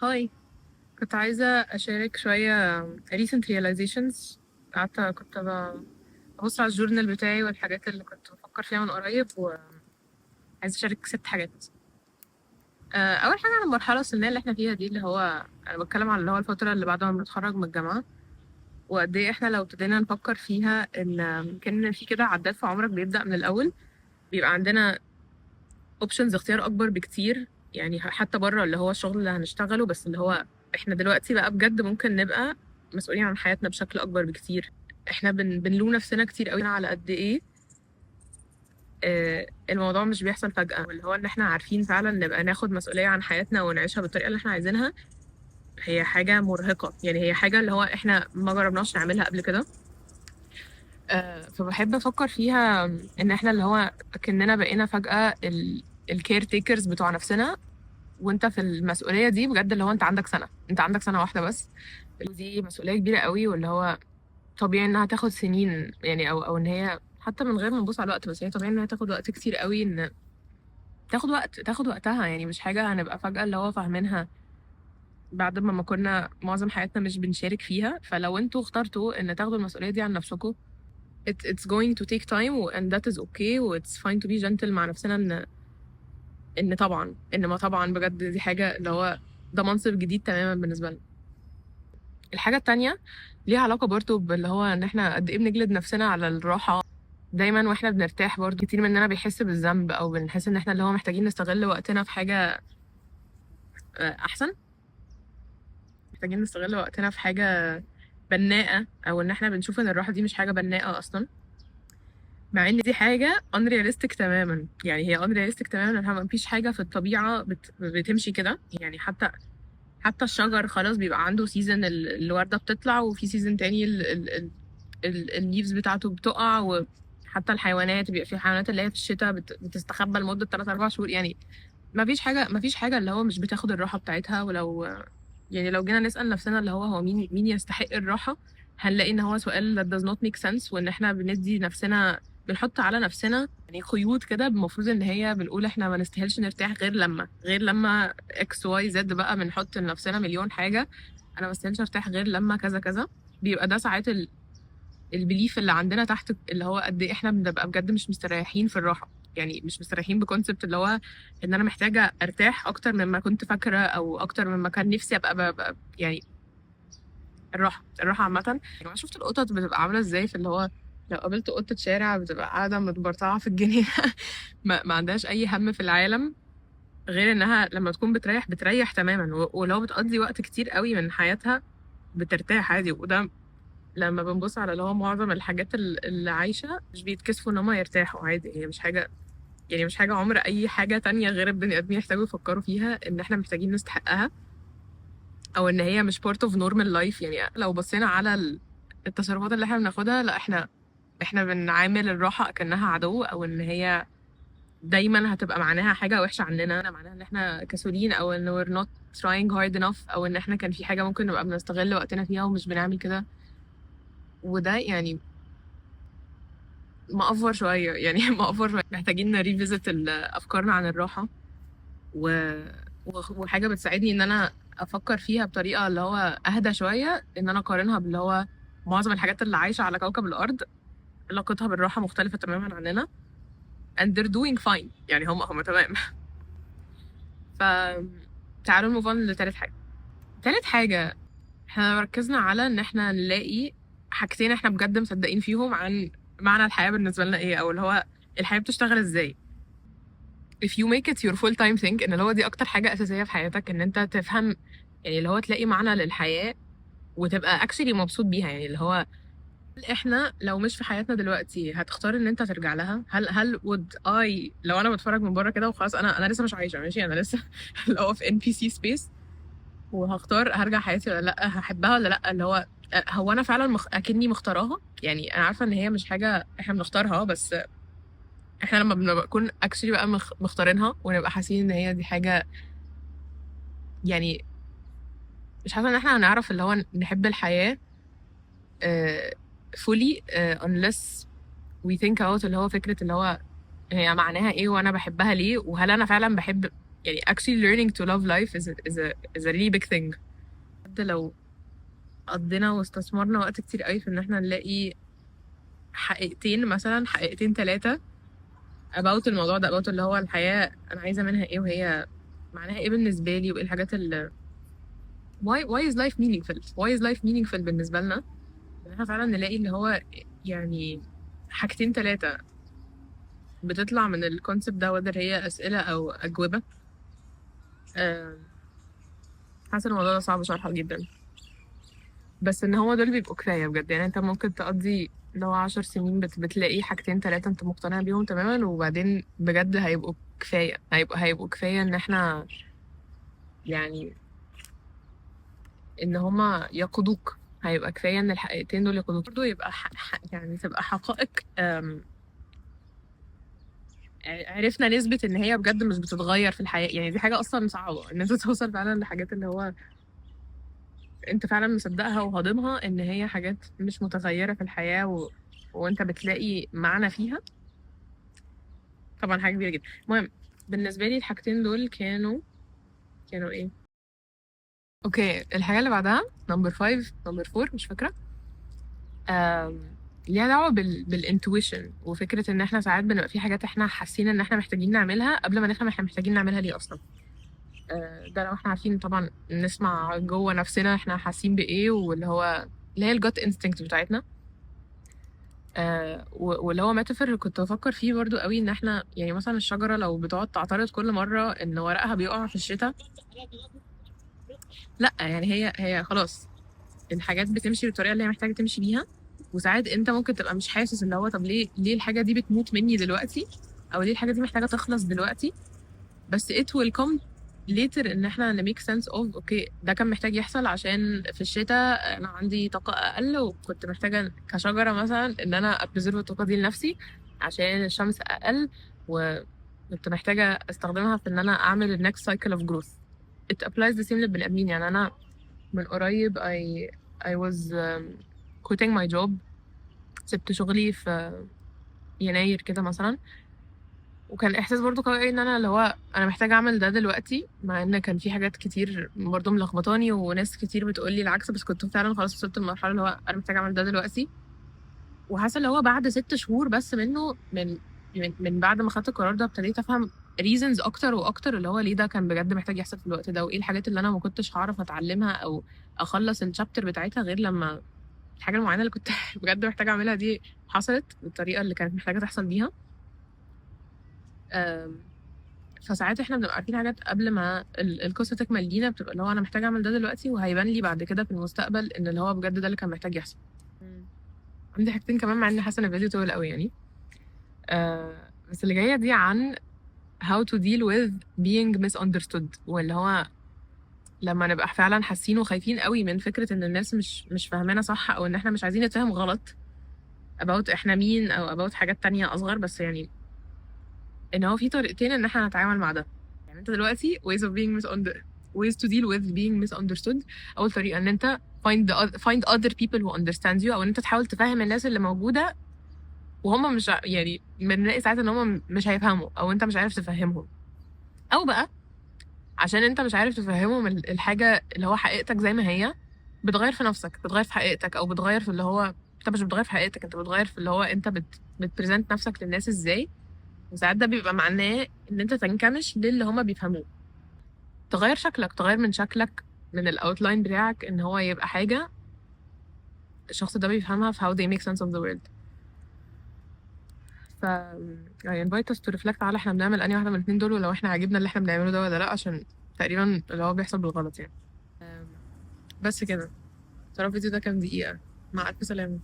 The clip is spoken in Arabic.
هاي. كنت عايزة أشارك شوية recent realizations. كنت ببص على الجورنال بتاعي والحاجات اللي كنت بفكر فيها من قريب، وعايزة أشارك 6 حاجات. أول حاجة عن المرحلة السنية اللي احنا فيها دي، اللي هو أنا بتكلم على اللي هو الفترة اللي بعد ما بنتخرج من الجامعة، وقد إيه احنا لو ابتدينا نفكر فيها إن كان في كده عداد في عمرك بيبدأ من الأول، بيبقى عندنا اوبشنز اختيار اكبر بكتير. يعني حتى بره اللي هو الشغل اللي هنشتغله، بس اللي هو احنا دلوقتي بقى بجد ممكن نبقى مسؤولين عن حياتنا بشكل اكبر بكتير. احنا بنلوم نفسنا كتير قوي على قد ايه الموضوع مش بيحصل فجأة، واللي هو ان احنا عارفين فعلا نبقى ناخد مسؤولية عن حياتنا ونعيشها بالطريقة اللي احنا عايزينها. هي حاجة مرهقة، يعني هي حاجة اللي هو احنا ما جربناش نعملها قبل كده. فبحب افكر فيها ان احنا اللي هو كأننا بقينا فجأة الكير تيكرز بتوع نفسنا. وانت في المسؤولية دي بجد، اللي هو انت عندك سنة واحدة بس. ودي مسؤولية كبيرة قوي، واللي هو طبيعي انها تاخد سنين، يعني او ان هي حتى من غير ما نبص على الوقت، بس هي طبيعي انها تاخد وقت كتير قوي، ان تاخد وقتها. يعني مش حاجة هنبقى فجأة اللي هو فاهمينها بعد ما كنا معظم حياتنا مش بنشارك فيها. فلو انتوا اخترتوا ان تاخدوا المسؤولية دي عن نفسكم، it's going to take time and that is okay و it's fine to be gentle مع نفسنا. ان طبعا ما طبعا بجد دي حاجة اللي هو ده منصب جديد تماما بالنسبة لنا. الحاجة التانية ليها علاقة برضو باللي هو ان احنا قد ايه بنجلد نفسنا على الراحة. دايما واحنا بنرتاح برضو كتير مننا بيحس بالذنب، او بنحس ان احنا اللي هو محتاجين نستغل وقتنا في حاجة احسن. محتاجين نستغل وقتنا في حاجة بناءة، او ان احنا بنشوف ان الراحة دي مش حاجة بناءة اصلا، مع ان دي حاجة unrealistic تماما. يعني هي unrealistic تماما، انها مفيش حاجة في الطبيعة بتمشي كده. يعني حتى الشجر خلاص بيبقى عنده سيزون، الوردة بتطلع، وفي سيزون تاني الليفز بتاعته بتقع. وحتى الحيوانات بيبقى في حيوانات اللي هي في الشتاء بتستخبى لمدة 3 4 شهور. يعني ما فيش حاجة اللي هو مش بتاخد الراحة بتاعتها. ولو يعني لو جينا نسأل نفسنا اللي هو مين يستحق الراحة، هنلاقي ان هو سؤال that does not make sense، وان احنا بندي نفسنا، بنحط على نفسنا يعني قيود كده. المفروض ان هي بنقول احنا ما نستاهلش نرتاح غير لما اكس واي زد بقى، بنحط لنفسنا مليون حاجة. انا ما استاهلش ارتاح غير لما كذا كذا. بيبقى ده ساعات البليف اللي عندنا تحت، اللي هو قد ايه احنا بنبقى بجد مش مستريحين في الراحة. يعني مش مستريحين بكونسبت اللي هو ان انا محتاجة ارتاح اكتر مما كنت فاكرة، او اكتر مما كان نفسي ابقى يعني الراحة عامة. يعني أنا شفت القطط بتبقى عاملة ازاي، في اللي هو لو قابلت قطة شارع بتبقى قاعدة متبرطعة في الجنينة ما عندهاش أي هم في العالم، غير إنها لما تكون بتريح تماما. ولو بتقضي وقت كتير قوي من حياتها بترتاح عادي. وده لما بنبص على اللي هو معظم الحاجات اللي عايشة مش بيتكسفوا إن هما يرتاحوا عادي. هي مش حاجة، يعني مش حاجة عمر أي حاجة تانية غير البني آدمين يحتاجوا يفكروا فيها إن إحنا محتاجين نستحقها، او ان هي مش part of normal life. يعني لو بصينا على التصرفات اللي احنا بناخدها، لا احنا بنعامل الراحة كأنها عدو، او ان هي دايما هتبقى معناها حاجة وحشة عننا، معناها ان احنا كسولين، او ان we're not trying hard enough، او ان احنا كان في حاجة ممكن نبقى بنستغل وقتنا فيها ومش بنعمل كده. وده يعني مأفور شوية يعني مأفور شوية. محتاجين نريفيزت أفكارنا عن الراحة. و... وحاجة بتساعدني ان انا افكر فيها بطريقة اللي هو اهدى شوية، ان انا اقارنها باللي هو معظم الحاجات اللي عايشة على كوكب الارض علاقتها بالراحة مختلفة تماما عننا and they're doing fine. يعني هم تمام. ف تعالوا نموف on لتالت حاجة. تالت حاجة، احنا ركزنا على ان احنا نلاقي حاجتين احنا بجد مصدقين فيهم عن معنى الحياة بالنسبة لنا ايه، او اللي هو الحياة بتشتغل ازاي. if you make it your full time thing، ان اللي هو دي اكتر حاجة اساسية في حياتك، ان انت تفهم يعني اللي هو تلاقي معنى للحياة وتبقى actually مبسوط بيها. يعني اللي هو هل احنا لو مش في حياتنا دلوقتي هتختار ان انت ترجع لها؟ هل would I لو انا بتفرج من بره كده وخلاص، انا لسه مش عايشة ماشي، انا لسه اللي هو في NPC space، وهختار هرجع حياتي ولا لا، هحبها ولا لا، اللي هو هو انا فعلا اكني مختاراها. يعني انا عارفة ان هي مش حاجة احنا بنختارها، بس احنا لما بنكون actually بقى مختارينها ونبقى حاسين ان هي دي حاجة، يعني مش حاسة ان احنا هنعرف اللي هو نحب الحياة fully unless we think out اللي هو فكرة اللي هو هي معناها ايه، وانا بحبها ليه، وهل انا فعلا بحب يعني actually learning to love life is a really big thing. حتى لو قضينا واستثمرنا وقت كتير قوي في ان احنا نلاقي حقيقتين مثلا، حقيقتين ثلاثة about الموضوع ده، about اللي هو الحياة انا عايزة منها ايه وهي معناها ايه بالنسبة لي، وايه الحاجات اللي why is life meaningful why is life meaningful بالنسبة لنا، ان احنا فعلا نلاقي اللي هو يعني حاجتين ثلاثة بتطلع من الكونسبت ده، whether هي أسئلة أو أجوبة. آم، حاسة الموضوع ده صعب شرحه جدا، بس ان هو دول بيبقوا كفاية بجد. يعني انت ممكن تقضي لو 10 سنين بتلاقي حاجتين ثلاثة انت مقتنع بيهم تماما، وبعدين بجد هيبقوا كفاية، هيبقوا كفاية ان احنا يعني ان هما يقودوك. هيبقى كفاية ان الحقيقتين دول يقودوك، برضه يبقى يعني تبقى حقائق. عرفنا نثبت ان هي بجد مش بتتغير في الحياة. يعني دي حاجة اصلا صعبة ان انت توصل فعلا لحاجات اللي هو انت فعلا مصدقها وهاضمها ان هي حاجات مش متغيرة في الحياة وانت بتلاقي معنى فيها. طبعا حاجة كبيرة جدا. المهم بالنسبة لي الحاجتين دول كانوا ايه؟ اوكي، الحاجة اللي بعدها نمبر 5 نمبر 4 مش فاكرة. ليها دعوة بالانتويشن، وفكرة ان احنا ساعات بنبقى في حاجات احنا حاسين ان احنا محتاجين نعملها قبل ما نفهم احنا محتاجين نعملها ليه اصلا. ده لو احنا عارفين طبعا نسمع جوه نفسنا احنا حاسين بايه، واللي هو اللي هي الجوت انستنكت بتاعتنا. واللي هو ميتافور كنت بفكر فيه برضو قوي، ان احنا يعني مثلا الشجرة لو بتقعد تعترض كل مرة ان ورقها بيقع في الشتاء، لا يعني هي خلاص الحاجات بتمشي بالطريقة اللي هي محتاجة تمشي بيها. وساعات انت ممكن تبقى مش حاسس اللي هو طب ليه الحاجة دي بتموت مني دلوقتي، او ليه الحاجة دي محتاجة تخلص دلوقتي. بس it will come later ان احنا ن make sense of اوكي ده كان محتاج يحصل عشان في الشتاء انا عندي طاقة اقل، وكنت محتاجة كشجرة مثلا ان انا ابريزيرف الطاقة دي لنفسي عشان الشمس اقل، وكنت محتاجة استخدمها في ان انا اعمل ال next cycle of growth. it applies the same للبني ادمين. يعني انا من قريب I was quitting my job. سبت شغلي في يناير كده مثلا، وكان احساس برضو قوي ان انا اللي هو انا محتاجه اعمل ده دلوقتي، مع ان كان في حاجات كتير برضو ملخبطاني وناس كتير بتقولي العكس، بس كنت فعلا خلاص وصلت للمرحله اللي هو انا محتاجه اعمل ده دلوقتي. وحاسه اللي هو بعد 6 شهور بس منه من بعد ما خدت القرار ده ابتديت افهم reasons اكتر واكتر اللي هو ليه ده كان بجد محتاج يحصل في الوقت ده، وايه الحاجات اللي انا ما كنتش هعرف اتعلمها او اخلص الشابتر بتاعتها غير لما الحاجه المعينه اللي كنت بجد محتاجه اعملها دي حصلت بالطريقه اللي كانت محتاجه تحصل بيها. أم، فساعات احنا بنبقى عارفين حاجات قبل ما القصه تكمل لينا، بتبقى اللي هو انا محتاجه اعمل ده دلوقتي وهيبان لي بعد كده في المستقبل ان اللي هو بجد ده اللي كان محتاج يحصل. عندي حاجتين كمان مع اني حاسه ان الفيديو طويل قوي يعني. بس اللي جايه دي عن how to deal with being misunderstood، واللي هو لما نبقى فعلا حاسين وخايفين قوي من فكره ان الناس مش فاهمانا صح، او ان احنا مش عايزين نتفهم غلط about احنا مين، او about حاجات تانية اصغر. بس يعني ان هو في طريقتين ان احنا نتعامل مع ده. يعني انت دلوقتي ways to deal with being misunderstood. اول طريقه ان انت find other people who understand you، او ان انت تحاول تفهم الناس اللي موجوده وهم مش يعني بنلاقي ساعات ان هم مش هيفهموا او انت مش عارف تفهمهم، او بقى عشان انت مش عارف تفهمهم الحاجه اللي هو حقيقتك زي ما هي، بتغير في نفسك، بتغير في حقيقتك، او بتغير في اللي هو انت مش بتغير في حقيقتك، انت بتغير في اللي هو انت بتبريزنت نفسك للناس ازاي. وساعات ده بيبقى معناه ان انت تنكمش للي هما بيفهموه، تغير شكلك، تغير من شكلك من الاوتلاين بتاعك ان هو يبقى حاجة الشخص ده بيفهمها في how they make sense of the world. ف I invite us to reflect على احنا بنعمل انهي واحدة من الاتنين دول، ولو احنا عاجبنا اللي احنا بنعمله ده ولا لا، عشان تقريبا اللي هو بيحصل بالغلط يعني. بس كده. ترى الفيديو ده كام دقيقة؟ مع ألف سلامة.